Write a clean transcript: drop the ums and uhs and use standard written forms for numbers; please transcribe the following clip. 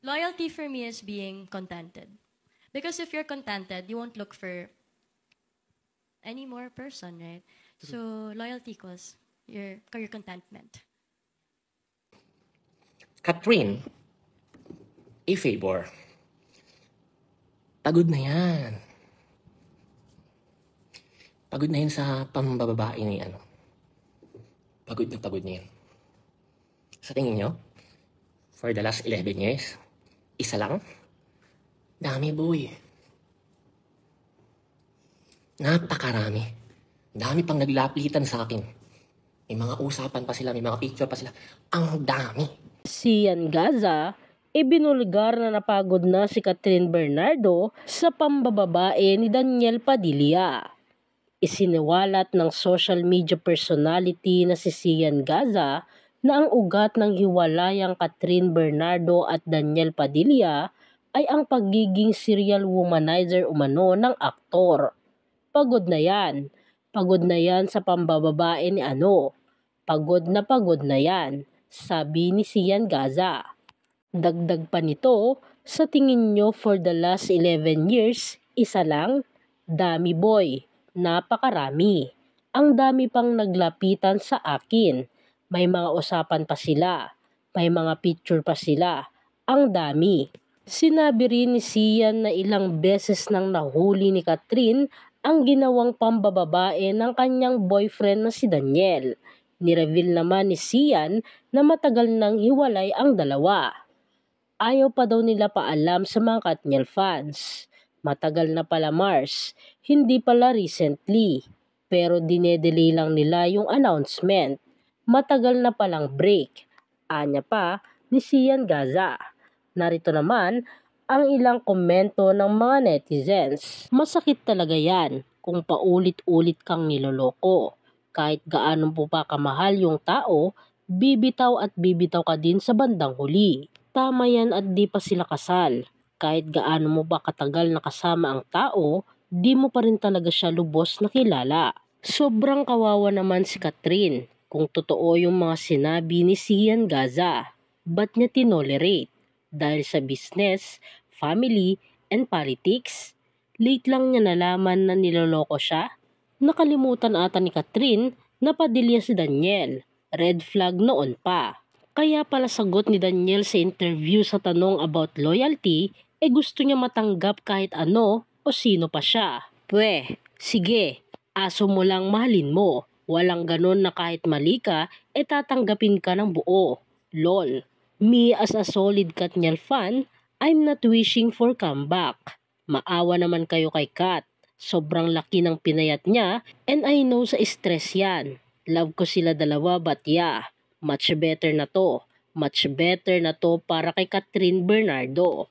Loyalty for me is being contented. Because if you're contented, you won't look for any more person, right? So loyalty equals your contentment. Catherine, a favor. Pagod na yan. Pagod na yan sa pambababae ni ano. Pagod na yan. Sa tingin nyo, for the last 11 years, isa lang? Dami, boy. Napakarami. Dami pang naglaplitan sa akin. May mga usapan pa sila, may mga picture pa sila. Ang dami. Si Ian Gaza, ibinulgar na napagod na si Catherine Bernardo sa pambababae ni Daniel Padilla. Isiniwalat ng social media personality na si Ian Gaza na ang ugat ng hiwalayang Catherine Bernardo at Daniel Padilla ay ang pagiging serial womanizer umano ng aktor. Pagod na yan. Pagod na yan sa pambababae ni ano. Pagod na yan, sabi ni Ian Gaza. Dagdag pa nito, sa tingin nyo for the last 11 years, isa lang? Dami boy, napakarami. Ang dami pang naglapitan sa akin. May mga usapan pa sila. May mga picture pa sila. Ang dami. Sinabi rin ni Ian na ilang beses nang nahuli ni Catherine ang ginawang pambababae ng kanyang boyfriend na si Daniel. Nireveal naman ni Ian na matagal nang hiwalay ang dalawa. Ayaw pa daw nila paalam sa mga Katniel fans. Matagal na pala Mars, hindi pala recently. Pero dinedelay lang nila yung announcement. Matagal na palang break. Anya pa ni Ian Gaza. Narito naman ang ilang komento ng mga netizens. Masakit talaga yan kung paulit-ulit kang niloloko. Kahit gaano po pa kamahal yung tao, bibitaw at bibitaw ka din sa bandang huli. Tama yan at di pa sila kasal. Kahit gaano mo ba katagal nakasama ang tao, di mo pa rin talaga siya lubos na kilala. Sobrang kawawa naman si Catherine kung totoo yung mga sinabi ni Ian Gaza. Ba't niya tinolerate? Dahil sa business, family, and politics? Late lang niya nalaman na niloloko siya? Nakalimutan ata ni Catherine na Padilla si Daniel. Red flag noon pa. Kaya pala sagot ni Daniel sa interview sa tanong about loyalty, gusto niya matanggap kahit ano o sino pa siya. Pwe, sige, aso mo lang mahalin mo. Walang ganon na kahit mali ka, tatanggapin ka ng buo. Lol. Me as a solid Katniel fan, I'm not wishing for comeback. Maawa naman kayo kay Kat. Sobrang laki ng pinayat niya and I know sa stress yan. Love ko sila dalawa but yeah, much better na to. Much better na to para kay Catherine Bernardo.